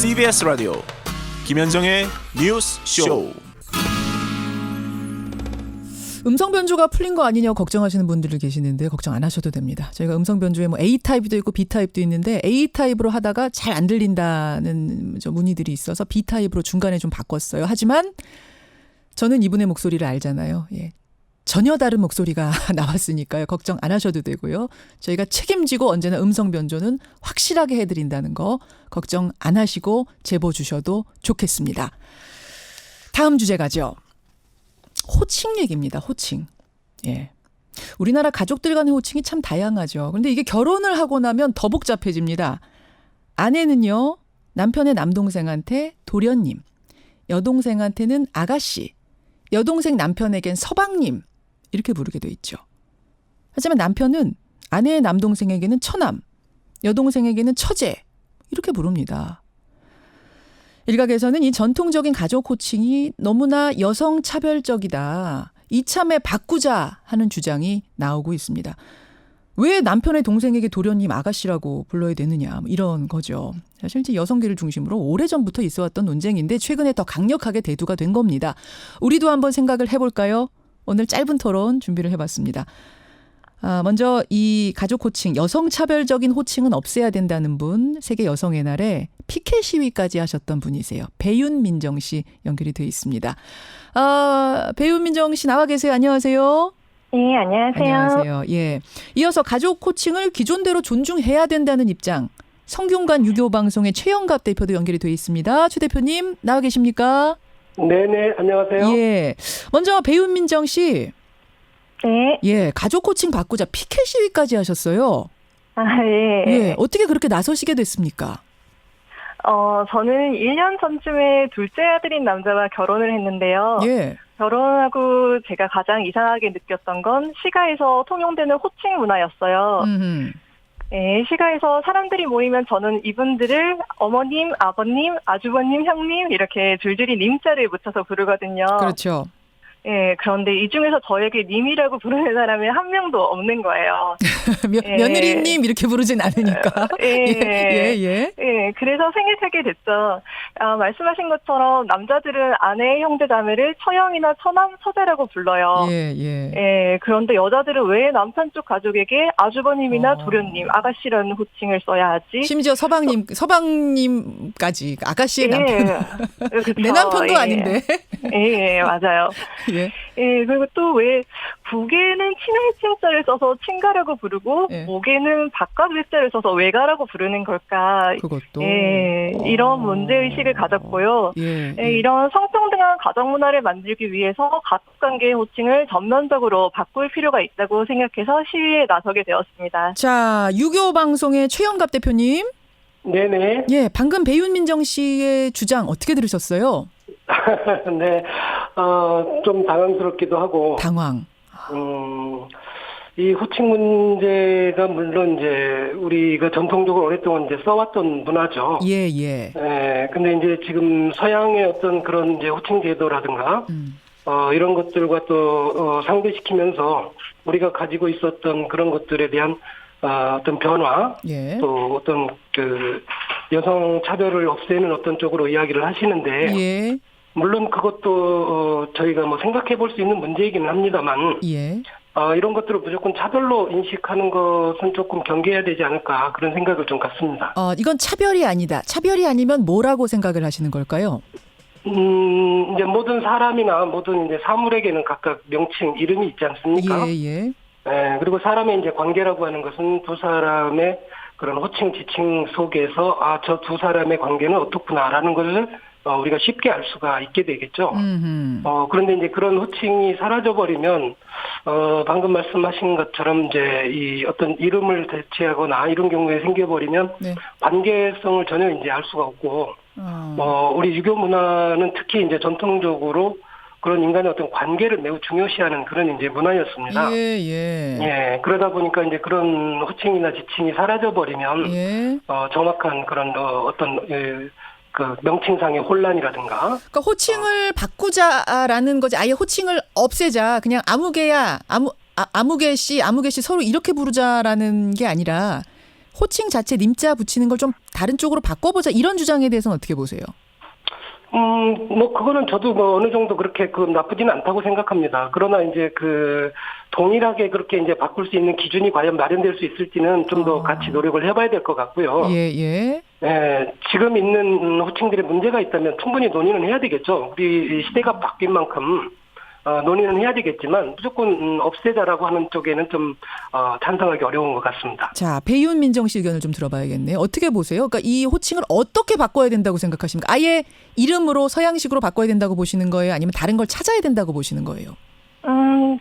CBS 라디오 김현정의 뉴스 쇼. 음성 변조가 풀린 거 아니냐고 걱정하시는 분들이 계시는데 걱정 안 하셔도 됩니다. 저희가 음성 변조에 뭐 A 타입도 있고 B 타입도 있는데 A 타입으로 하다가 잘 안 들린다는 문의들이 있어서 B 타입으로 중간에 좀 바꿨어요. 하지만 저는 이분의 목소리를 알잖아요. 예. 전혀 다른 목소리가 나왔으니까요. 걱정 안 하셔도 되고요. 저희가 책임지고 언제나 음성 변조는 확실하게 해드린다는 거 걱정 안 하시고 제보 주셔도 좋겠습니다. 다음 주제 가죠. 호칭 얘기입니다. 호칭. 예. 우리나라 가족들 간의 호칭이 참 다양하죠. 그런데 이게 결혼을 하고 나면 더 복잡해집니다. 아내는요, 남편의 남동생한테 도련님, 여동생한테는 아가씨, 여동생 남편에겐 서방님 이렇게 부르게 돼 있죠. 하지만 남편은 아내의 남동생에게는 처남, 여동생에게는 처제 이렇게 부릅니다. 일각에서는 이 전통적인 가족 호칭이 너무나 여성 차별적이다. 이참에 바꾸자 하는 주장이 나오고 있습니다. 왜 남편의 동생에게 도련님 아가씨라고 불러야 되느냐 이런 거죠. 사실 이제 여성계를 중심으로 오래전부터 있어왔던 논쟁인데 최근에 더 강력하게 대두가 된 겁니다. 우리도 한번 생각을 해볼까요? 오늘 짧은 토론 준비를 해봤습니다. 먼저 이 가족 호칭, 여성차별적인 호칭은 없애야 된다는 분, 세계 여성의 날에 피켓 시위까지 하셨던 분이세요. 배윤민정 씨 연결이 되어 있습니다. 배윤민정 씨 나와 계세요. 안녕하세요. 네, 안녕하세요. 안녕하세요. 예. 이어서 가족 호칭을 기존대로 존중해야 된다는 입장, 성균관 유교방송의 최영갑 대표도 연결이 되어 있습니다. 최 대표님 나와 계십니까? 네네, 안녕하세요. 예. 먼저 배윤민정 씨. 네. 예, 가족 호칭 바꾸자 피켓 시위까지 하셨어요. 예. 예, 어떻게 그렇게 나서시게 됐습니까? 저는 1년 전쯤에 둘째 아들인 남자와 결혼을 했는데요. 예. 결혼하고 제가 가장 이상하게 느꼈던 건 시가에서 통용되는 호칭 문화였어요. 예, 시가에서 사람들이 모이면 저는 이분들을 어머님, 아버님, 아주버님, 형님 이렇게 줄줄이 님자를 붙여서 부르거든요. 그렇죠. 예, 그런데 이 중에서 저에게 님이라고 부르는 사람이 한 명도 없는 거예요. 며느리님 이렇게 부르진 않으니까. 예. 그래서 생각하게 됐죠. 말씀하신 것처럼 남자들은 아내, 형제, 자매를 처형이나 처남, 처제라고 불러요. 예, 그런데 여자들은 왜 남편 쪽 가족에게 아주버님이나 도련님, 아가씨라는 호칭을 써야 하지? 심지어 서방님까지 아가씨의 남편. 내 남편도 아닌데. 예, 맞아요. 예. 예, 그리고 또 왜 북에는 친할칭자를 써서 친가라고 부르고 예. 목에는 바깥 외자를 써서 외가라고 부르는 걸까? 그것도. 예, 이런 문제의식을 가졌고요. 예. 이런 성평등한 가정 문화를 만들기 위해서 가족관계의 호칭을 전면적으로 바꿀 필요가 있다고 생각해서 시위에 나서게 되었습니다. 자, 유교방송의 최영갑 대표님. 네네. 예, 방금 배윤민정 씨의 주장 어떻게 들으셨어요? 네, 좀 당황스럽기도 하고. 당황. 이 호칭 문제가 물론 이제 우리가 전통적으로 오랫동안 이제 써왔던 문화죠. 예. 근데 이제 지금 서양의 어떤 그런 이제 호칭 제도라든가, 이런 것들과 또, 상대시키면서 우리가 가지고 있었던 그런 것들에 대한 어떤 변화, 예. 또 어떤 그 여성 차별을 없애는 어떤 쪽으로 이야기를 하시는데, 예. 물론 그것도 저희가 뭐 생각해 볼 수 있는 문제이기는 합니다만, 예. 이런 것들을 무조건 차별로 인식하는 것은 조금 경계해야 되지 않을까 그런 생각을 좀 갖습니다. 이건 차별이 아니다. 차별이 아니면 뭐라고 생각을 하시는 걸까요? 이제 모든 사람이나 모든 이제 사물에게는 각각 명칭, 이름이 있지 않습니까? 예. 그리고 사람의 이제 관계라고 하는 것은 두 사람의 그런 호칭, 지칭 속에서 저 두 사람의 관계는 어떻구나라는 것을 우리가 쉽게 알 수가 있게 되겠죠. 그런데 이제 그런 호칭이 사라져버리면, 방금 말씀하신 것처럼 이제 이 어떤 이름을 대체하거나 이런 경우에 생겨버리면, 네. 관계성을 전혀 이제 알 수가 없고, 우리 유교 문화는 특히 이제 전통적으로 그런 인간의 어떤 관계를 매우 중요시하는 그런 이제 문화였습니다. 예. 그러다 보니까 이제 그런 호칭이나 지칭이 사라져버리면, 예. 정확한 그런 어떤 그 명칭상의 혼란이라든가. 그러니까 호칭을 바꾸자라는 거지. 아예 호칭을 없애자. 그냥 아무개야, 아무개 씨 서로 이렇게 부르자라는 게 아니라 호칭 자체 님자 붙이는 걸 좀 다른 쪽으로 바꿔보자 이런 주장에 대해서는 어떻게 보세요? 뭐 그거는 저도 뭐 어느 정도 그렇게 나쁘지는 않다고 생각합니다. 그러나 이제 동일하게 그렇게 이제 바꿀 수 있는 기준이 과연 마련될 수 있을지는 좀 더 같이 노력을 해봐야 될 것 같고요. 예. 네, 지금 있는 호칭들에 문제가 있다면 충분히 논의는 해야 되겠죠. 우리 시대가 바뀐 만큼 논의는 해야 되겠지만 무조건 없애자라고 하는 쪽에는 좀 찬성하기 어려운 것 같습니다. 자, 배윤 민정 씨 의견을 좀 들어봐야겠네요. 어떻게 보세요? 그러니까 이 호칭을 어떻게 바꿔야 된다고 생각하십니까? 아예 이름으로 서양식으로 바꿔야 된다고 보시는 거예요? 아니면 다른 걸 찾아야 된다고 보시는 거예요?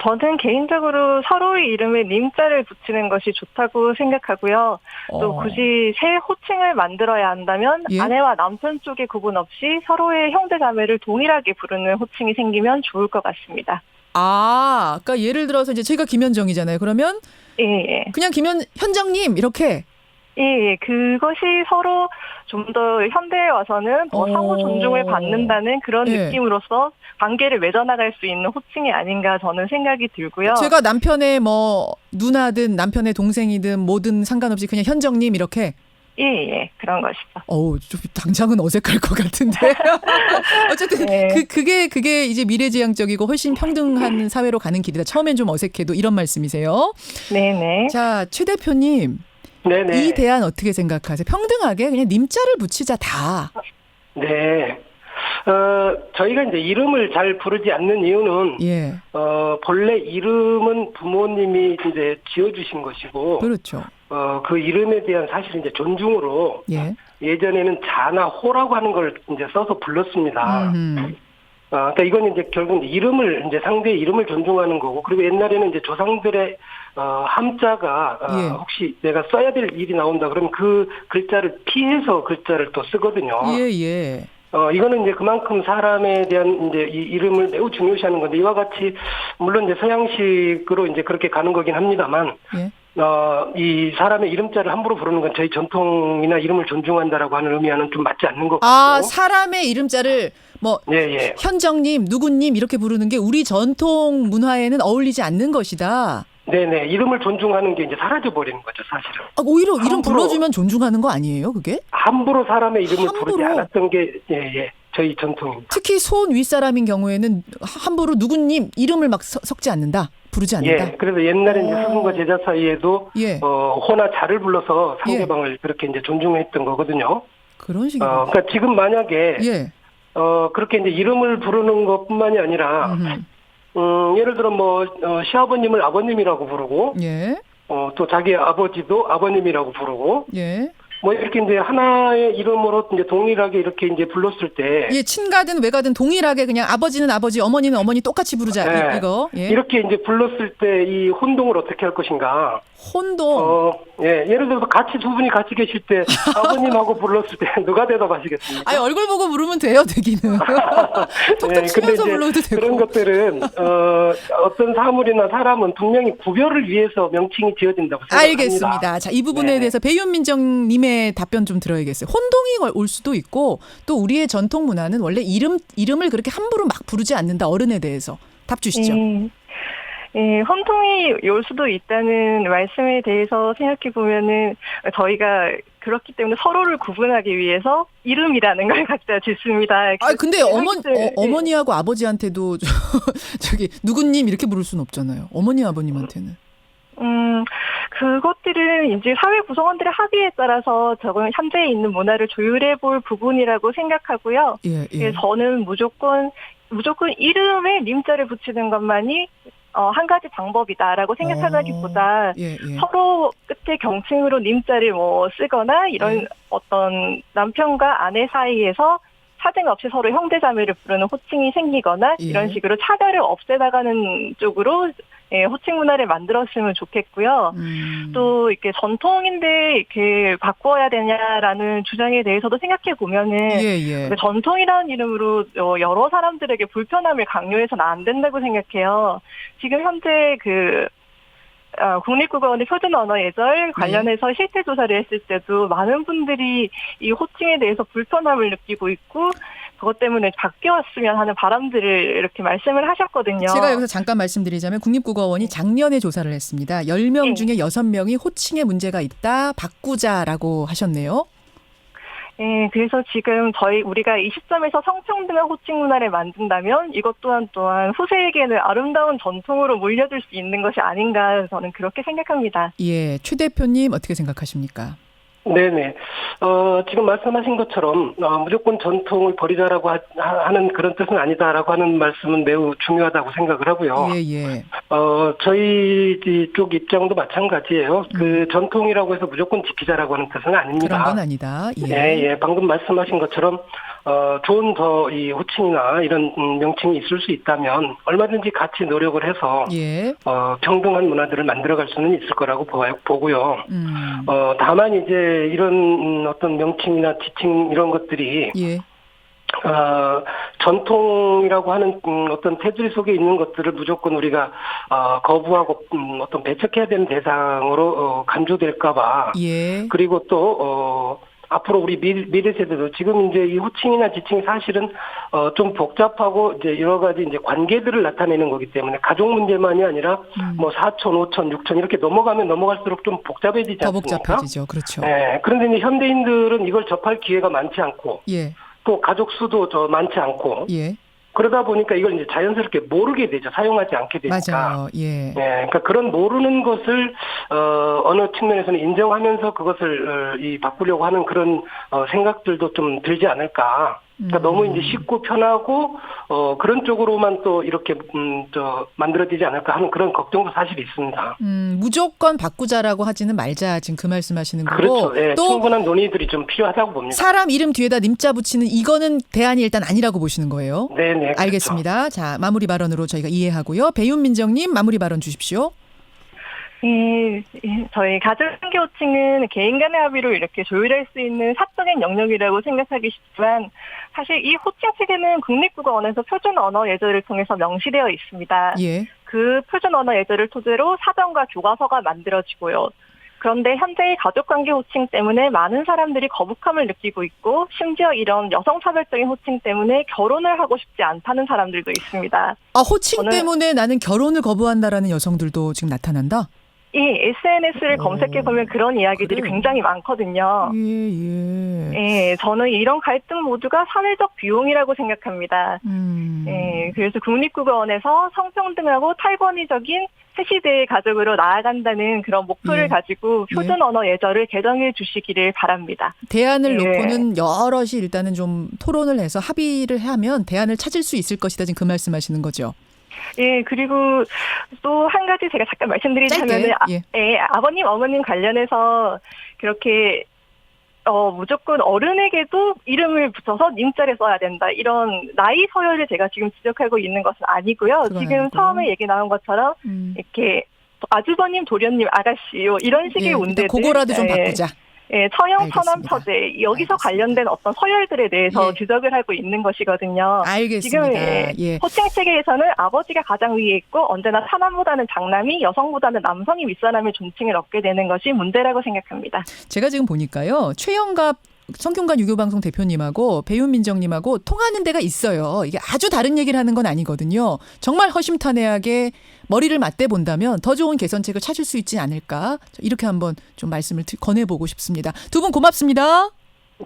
저는 개인적으로 서로의 이름에 님자를 붙이는 것이 좋다고 생각하고요. 또 굳이 새 호칭을 만들어야 한다면 예? 아내와 남편 쪽에 구분 없이 서로의 형제자매를 동일하게 부르는 호칭이 생기면 좋을 것 같습니다. 그러니까 예를 들어서 이제 제가 김현정이잖아요. 그러면 예. 그냥 현정님 이렇게. 예, 그것이 서로 좀 더 현대에 와서는 더 상호 존중을 받는다는 그런 느낌으로서 관계를 맺어나갈 수 있는 호칭이 아닌가 저는 생각이 들고요. 제가 남편의 뭐 누나든 남편의 동생이든 뭐든 상관없이 그냥 현정님 이렇게. 예, 그런 것이죠. 좀 당장은 어색할 것 같은데. 어쨌든 그게 이제 미래지향적이고 훨씬 평등한 사회로 가는 길이다. 처음엔 좀 어색해도 이런 말씀이세요. 네네. 자, 최 대표님. 네네. 이 대안 어떻게 생각하세요? 평등하게 그냥 님자를 붙이자 다. 네. 저희가 이제 이름을 잘 부르지 않는 이유는 본래 이름은 부모님이 이제 지어주신 것이고, 그렇죠. 그 이름에 대한 사실 이제 존중으로 예전에는 자나 호라고 하는 걸 이제 써서 불렀습니다. 그러니까 이건 이제 결국 이제 상대의 이름을 존중하는 거고, 그리고 옛날에는 이제 조상들의 함자가 혹시 내가 써야 될 일이 나온다 그러면 그 글자를 피해서 글자를 또 쓰거든요. 이거는 이제 그만큼 사람에 대한 이제 이 이름을 매우 중요시하는 건데, 이와 같이 물론 이제 서양식으로 이제 그렇게 가는 거긴 합니다만, 이 사람의 이름자를 함부로 부르는 건 저희 전통이나 이름을 존중한다라고 하는 의미와는 좀 맞지 않는 것 같고. 사람의 이름자를 현정님, 누구님 이렇게 부르는 게 우리 전통 문화에는 어울리지 않는 것이다. 네네. 이름을 존중하는 게 이제 사라져버리는 거죠, 사실은. 오히려 이름 불러주면 존중하는 거 아니에요, 그게? 함부로 사람의 이름을 부르지 않았던 게, 저희 전통입니다. 특히 손 윗사람인 경우에는 함부로 누구님 이름을 막 섞지 않는다. 부르지 않는다. 그래서 옛날에 이제 스승과 제자 사이에도, 호나 자를 불러서 상대방을 그렇게 이제 존중했던 거거든요. 그런 식이요. 그러니까 지금 만약에, 그렇게 이제 이름을 부르는 것 뿐만이 아니라, 예를 들어 시아버님을 아버님이라고 부르고, 또 자기 아버지도 아버님이라고 부르고, 이렇게 이제 하나의 이름으로 이제 동일하게 이렇게 이제 불렀을 때. 친가든 외가든 동일하게 그냥 아버지는 아버지, 어머니는 어머니 똑같이 부르자, 이거. 이렇게 이제 불렀을 때 이 혼동을 어떻게 할 것인가. 혼동. 예를 들어서 두 분이 같이 계실 때 아버님하고 불렀을 때 누가 대답하시겠습니까? 얼굴 보고 부르면 돼요, 되기는. 톡톡 치면서 불러도 되고. 그런 것들은 어떤 사물이나 사람은 분명히 구별을 위해서 명칭이 지어진다고 생각합니다. 알겠습니다. 자, 이 부분에 대해서 배윤민정님의 답변 좀 들어야겠어요. 혼동이 올 수도 있고 또 우리의 전통 문화는 원래 이름을 그렇게 함부로 막 부르지 않는다. 어른에 대해서. 답 주시죠. 혼동이 올 수도 있다는 말씀에 대해서 생각해 보면은 저희가 그렇기 때문에 서로를 구분하기 위해서 이름이라는 걸 갖다 짓습니다. 근데 어머니하고 아버지한테도 저기 누구님 이렇게 부를 수는 없잖아요. 어머니 아버님한테는. 그것들은 이제 사회 구성원들의 합의에 따라서 저건 현재에 있는 문화를 조율해 볼 부분이라고 생각하고요. 저는 무조건 이름에 님자를 붙이는 것만이 한 가지 방법이다라고 생각하기보다 서로 끝에 경칭으로 님자를 쓰거나 이런 어떤 남편과 아내 사이에서 사정 없이 서로 형제자매를 부르는 호칭이 생기거나 이런 식으로 차별을 없애나가는 쪽으로 호칭 문화를 만들었으면 좋겠고요. 또 이렇게 전통인데 이렇게 바꿔야 되냐라는 주장에 대해서도 생각해 보면은 전통이라는 이름으로 여러 사람들에게 불편함을 강요해서는 안 된다고 생각해요. 지금 현재 국립국어원의 표준 언어 예절 관련해서 실태 조사를 했을 때도 많은 분들이 이 호칭에 대해서 불편함을 느끼고 있고 그것 때문에 바뀌었으면 하는 바람들을 이렇게 말씀을 하셨거든요. 제가 여기서 잠깐 말씀드리자면 국립국어원이 작년에 조사를 했습니다. 10명 중에 6명이 호칭에 문제가 있다, 바꾸자라고 하셨네요. 네, 그래서 지금 우리가 이 시점에서 성평등한 호칭 문화를 만든다면 이것 또한 후세에게는 아름다운 전통으로 물려줄 수 있는 것이 아닌가 저는 그렇게 생각합니다. 예, 최 대표님 어떻게 생각하십니까? 네네. 지금 말씀하신 것처럼, 무조건 전통을 버리자라고 하는 그런 뜻은 아니다라고 하는 말씀은 매우 중요하다고 생각을 하고요. 예, 예. 저희 쪽 입장도 마찬가지예요. 그 전통이라고 해서 무조건 지키자라고 하는 뜻은 아닙니다. 그런 건 아니다. 예. 네, 예. 방금 말씀하신 것처럼, 좋은 이 호칭이나 이런 명칭이 있을 수 있다면 얼마든지 같이 노력을 해서, 예. 평등한 문화들을 만들어갈 수는 있을 거라고 보고요. 다만 이제 이런 어떤 명칭이나 지칭 이런 것들이, 예. 전통이라고 하는 어떤 테두리 속에 있는 것들을 무조건 우리가 거부하고 어떤 배척해야 되는 대상으로 간주될까봐. 예. 그리고 또 앞으로 우리 미래 세대도 지금 이제 이 호칭이나 지칭이 사실은 좀 복잡하고 이제 여러 가지 이제 관계들을 나타내는 거기 때문에 가족 문제만이 아니라 뭐 4천, 5천, 6천 이렇게 넘어갈수록 좀 복잡해지지 더 않습니까? 복잡해지죠. 그렇죠. 네. 그런데 이제 현대인들은 이걸 접할 기회가 많지 않고, 예. 또 가족 수도 많지 않고, 예. 그러다 보니까 이걸 이제 자연스럽게 모르게 되죠. 사용하지 않게 되니까. 맞아요. 예. 네, 그러니까 그런 모르는 것을 어느 측면에서는 인정하면서 그것을 바꾸려고 하는 그런 생각들도 좀 들지 않을까. 그러니까 너무 이제 쉽고 편하고 그런 쪽으로만 또 이렇게 만들어지지 않을까 하는 그런 걱정도 사실 있습니다. 무조건 바꾸자라고 하지는 말자 지금 그 말씀하시는 거고. 그렇죠. 네, 또 충분한 논의들이 좀 필요하다고 봅니다. 사람 이름 뒤에다 님자 붙이는 이거는 대안이 일단 아니라고 보시는 거예요. 네, 네. 그렇죠. 알겠습니다. 자, 마무리 발언으로 저희가 이해하고요. 배윤민정님 마무리 발언 주십시오. 저희 가족관계 호칭은 개인 간의 합의로 이렇게 조율할 수 있는 사적인 영역이라고 생각하기 쉽지만 사실 이 호칭 체계는 국립국어원에서 표준 언어 예절을 통해서 명시되어 있습니다. 예. 그 표준 언어 예절을 토대로 사전과 교과서가 만들어지고요. 그런데 현재의 가족관계 호칭 때문에 많은 사람들이 거북함을 느끼고 있고 심지어 이런 여성차별적인 호칭 때문에 결혼을 하고 싶지 않다는 사람들도 있습니다. 호칭 때문에 나는 결혼을 거부한다라는 여성들도 지금 나타난다? SNS를 검색해보면 그런 이야기들이 그래요? 굉장히 많거든요. 예. 저는 이런 갈등 모두가 사회적 비용이라고 생각합니다. 그래서 국립국어원에서 성평등하고 탈권위적인 새시대의 가족으로 나아간다는 그런 목표를 가지고 표준 언어 예절을 개정해 주시기를 바랍니다. 대안을 놓고는 여럿이 일단은 좀 토론을 해서 합의를 하면 대안을 찾을 수 있을 것이다. 지금 그 말씀하시는 거죠. 예, 그리고 또 한 가지 제가 잠깐 말씀드리자면 아버님, 어머님 관련해서 그렇게 무조건 어른에게도 이름을 붙여서 님자를 써야 된다. 이런 나이 서열을 제가 지금 지적하고 있는 것은 아니고요. 지금 처음에 얘기 나온 것처럼 이렇게 아주버님, 도련님, 아가씨 이런 식의 문제들. 그거라도 좀 바꾸자. 처형, 처남, 처제 여기서 관련된 어떤 서열들에 대해서 지적을 하고 있는 것이거든요. 알겠습니다. 지금 호칭 체계에서는 아버지가 가장 위에 있고 언제나 차남보다는 장남이 여성보다는 남성이 윗사람의 존칭을 얻게 되는 것이 문제라고 생각합니다. 제가 지금 보니까요. 최영갑 성균관 유교방송 대표님하고 배윤민정님하고 통하는 데가 있어요. 이게 아주 다른 얘기를 하는 건 아니거든요. 정말 허심탄회하게 머리를 맞대본다면 더 좋은 개선책을 찾을 수 있지 않을까. 이렇게 한번 좀 말씀을 권해보고 싶습니다. 두 분 고맙습니다.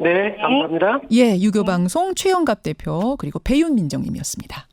네, 감사합니다. 유교방송 최영갑 대표 그리고 배윤민정님이었습니다.